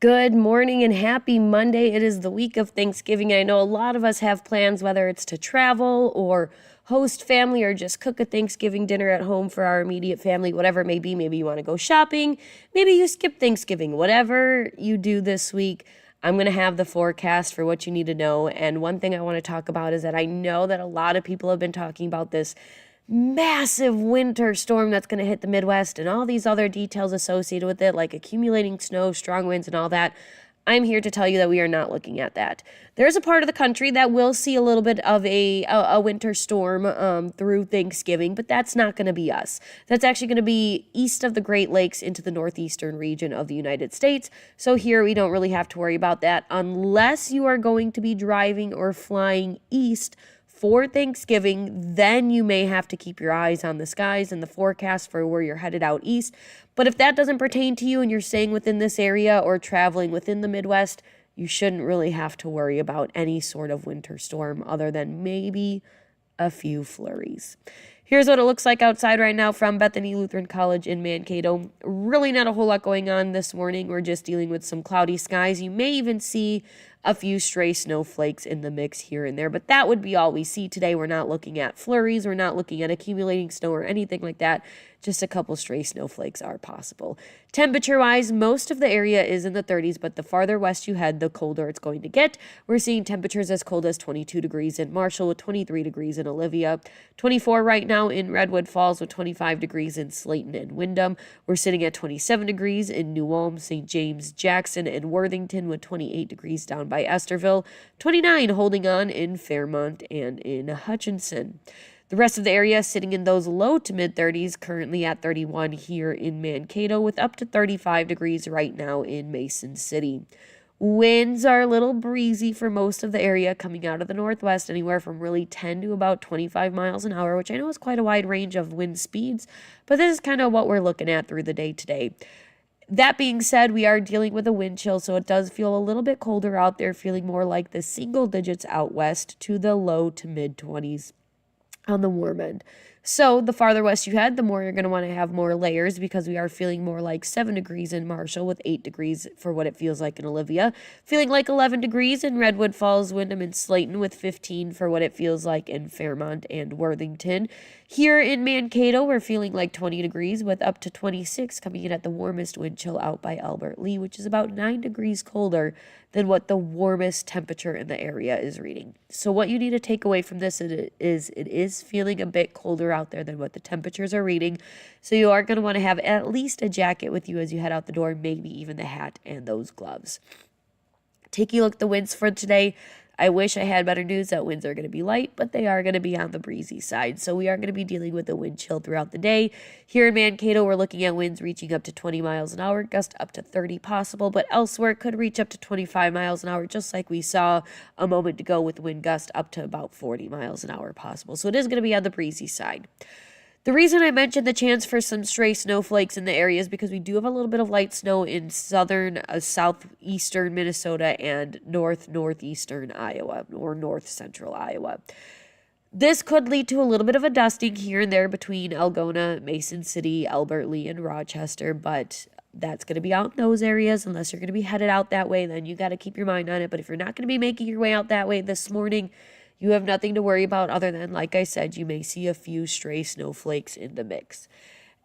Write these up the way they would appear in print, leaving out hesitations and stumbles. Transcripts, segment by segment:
Good morning and happy Monday. It is the week of Thanksgiving. I know a lot of us have plans, whether it's to travel or host family or just cook a Thanksgiving dinner at home for our immediate family, whatever it may be. Maybe you want to go shopping. Maybe you skip Thanksgiving. Whatever you do this week, I'm going to have the forecast for what you need to know. And one thing I want to talk about is that I know that a lot of people have been talking about this massive winter storm that's going to hit the Midwest and all these other details associated with it, like accumulating snow, strong winds, and all that. I'm here to tell you that we are not looking at that. There's a part of the country that will see a little bit of a winter storm through Thanksgiving, but that's not going to be us. That's actually going to be east of the Great Lakes into the northeastern region of the United States. So here we don't really have to worry about that unless you are going to be driving or flying east for Thanksgiving. Then you may have to keep your eyes on the skies and the forecast for where you're headed out east. But if that doesn't pertain to you and you're staying within this area or traveling within the Midwest, you shouldn't really have to worry about any sort of winter storm other than maybe a few flurries. Here's what it looks like outside right now from Bethany Lutheran College in Mankato. Really not a whole lot going on this morning. We're just dealing with some cloudy skies. You may even see a few stray snowflakes in the mix here and there, but that would be all we see today. We're not looking at flurries. We're not looking at accumulating snow or anything like that. Just a couple stray snowflakes are possible. Temperature-wise, most of the area is in the 30s, but the farther west you head, the colder it's going to get. We're seeing temperatures as cold as 22 degrees in Marshall with 23 degrees in Olivia, 24 right now in Redwood Falls with 25 degrees in Slayton and Windham. We're sitting at 27 degrees in New Ulm, St. James, Jackson, and Worthington with 28 degrees down by Esterville, 29 holding on in Fairmont and in Hutchinson. The rest of the area sitting in those low to mid 30s, currently at 31 here in Mankato with up to 35 degrees right now in Mason City. Winds are a little breezy for most of the area coming out of the northwest, anywhere from really 10 to about 25 miles an hour, which I know is quite a wide range of wind speeds, but this is kind of what we're looking at through the day today. That being said, we are dealing with a wind chill, so it does feel a little bit colder out there, feeling more like the single digits out west to the low to mid 20s on the warm end. So the farther west you head, the more you're going to want to have more layers because we are feeling more like 7 degrees in Marshall with 8 degrees for what it feels like in Olivia. Feeling like 11 degrees in Redwood Falls, Windham, and Slayton with 15 for what it feels like in Fairmont and Worthington. Here in Mankato, we're feeling like 20 degrees with up to 26 coming in at the warmest wind chill out by Albert Lee, which is about 9 degrees colder than what the warmest temperature in the area is reading. So what you need to take away from this is it is feeling a bit colder out there than what the temperatures are reading. So you are going to want to have at least a jacket with you as you head out the door, maybe even the hat and those gloves. Taking a look at the winds for today, I wish I had better news that winds are going to be light, but they are going to be on the breezy side. So we are going to be dealing with a wind chill throughout the day. Here in Mankato, we're looking at winds reaching up to 20 miles an hour, gust up to 30 possible, but elsewhere it could reach up to 25 miles an hour, just like we saw a moment ago with wind gust up to about 40 miles an hour possible. So it is going to be on the breezy side. The reason I mentioned the chance for some stray snowflakes in the area is because we do have a little bit of light snow in southern, southeastern Minnesota and northeastern Iowa or north central Iowa. This could lead to a little bit of a dusting here and there between Algona, Mason City, Albert Lee, and Rochester, but that's going to be out in those areas. Unless you're going to be headed out that way, then you got to keep your mind on it. But if you're not going to be making your way out that way this morning, you have nothing to worry about other than, like I said, you may see a few stray snowflakes in the mix.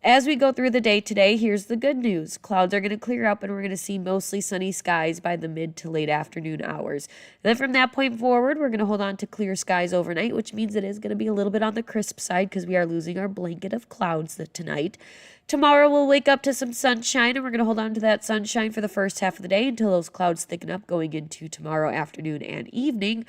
As we go through the day today, here's the good news. Clouds are going to clear up and we're going to see mostly sunny skies by the mid to late afternoon hours. And then from that point forward, we're going to hold on to clear skies overnight, which means it is going to be a little bit on the crisp side because we are losing our blanket of clouds tonight. Tomorrow we'll wake up to some sunshine and we're going to hold on to that sunshine for the first half of the day until those clouds thicken up going into tomorrow afternoon and evening.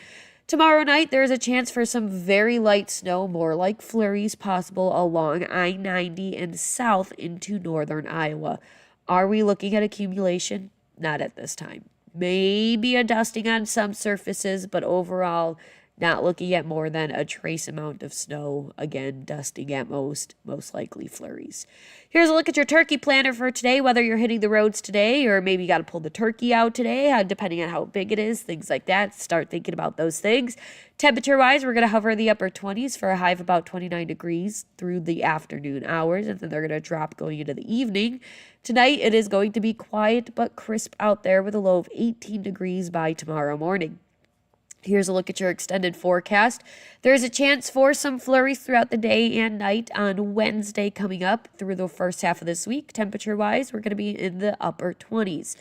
Tomorrow night, there is a chance for some very light snow, more like flurries possible along I-90 and south into northern Iowa. Are we looking at accumulation? Not at this time. Maybe a dusting on some surfaces, but overall, Not looking at more than a trace amount of snow. Again, dusting at most likely flurries. Here's a look at your turkey planner for today, whether you're hitting the roads today or maybe you got to pull the turkey out today, depending on how big it is, things like that. Start thinking about those things. Temperature-wise, we're going to hover in the upper 20s for a high of about 29 degrees through the afternoon hours, and then they're going to drop going into the evening. Tonight, it is going to be quiet but crisp out there with a low of 18 degrees by tomorrow morning. Here's a look at your extended forecast. There's a chance for some flurries throughout the day and night on Wednesday coming up through the first half of this week. Temperature-wise, we're going to be in the upper 20s.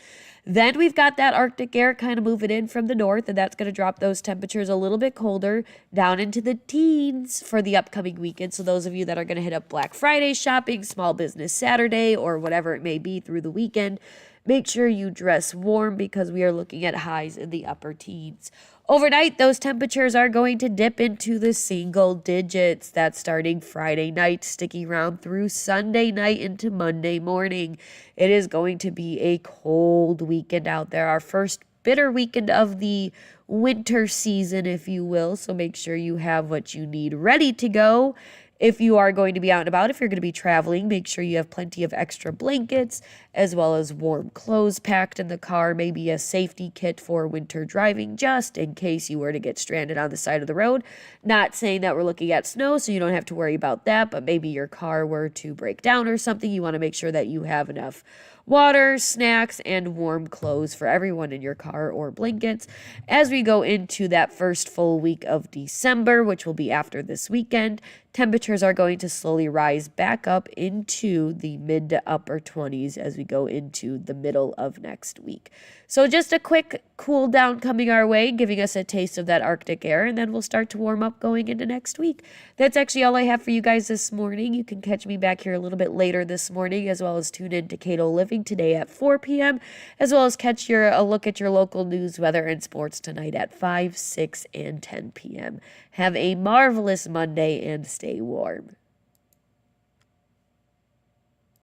Then we've got that Arctic air kind of moving in from the north, and that's going to drop those temperatures a little bit colder down into the teens for the upcoming weekend. So those of you that are going to hit up Black Friday shopping, Small Business Saturday, or whatever it may be through the weekend, make sure you dress warm because we are looking at highs in the upper teens. Overnight, those temperatures are going to dip into the single digits. That's starting Friday night, sticking around through Sunday night into Monday morning. It is going to be a cold weekend out there. Our first bitter weekend of the winter season, if you will. So make sure you have what you need ready to go. If you are going to be out and about, if you're going to be traveling, make sure you have plenty of extra blankets as well as warm clothes packed in the car, maybe a safety kit for winter driving just in case you were to get stranded on the side of the road. Not saying that we're looking at snow, so you don't have to worry about that, but maybe your car were to break down or something, you want to make sure that you have enough water, snacks, and warm clothes for everyone in your car or blankets as we go into that first full week of December, which will be after this weekend. Temperatures are going to slowly rise back up into the mid to upper 20s as we go into the middle of next week. So just a quick cool down coming our way, giving us a taste of that Arctic air, and then we'll start to warm up going into next week. That's actually all I have for you guys this morning. You can catch me back here a little bit later this morning, as well as tune in to Cato Living today at 4 p.m., as well as catch a look at your local news, weather, and sports tonight at 5, 6, and 10 p.m. Have a marvelous Monday and stay warm.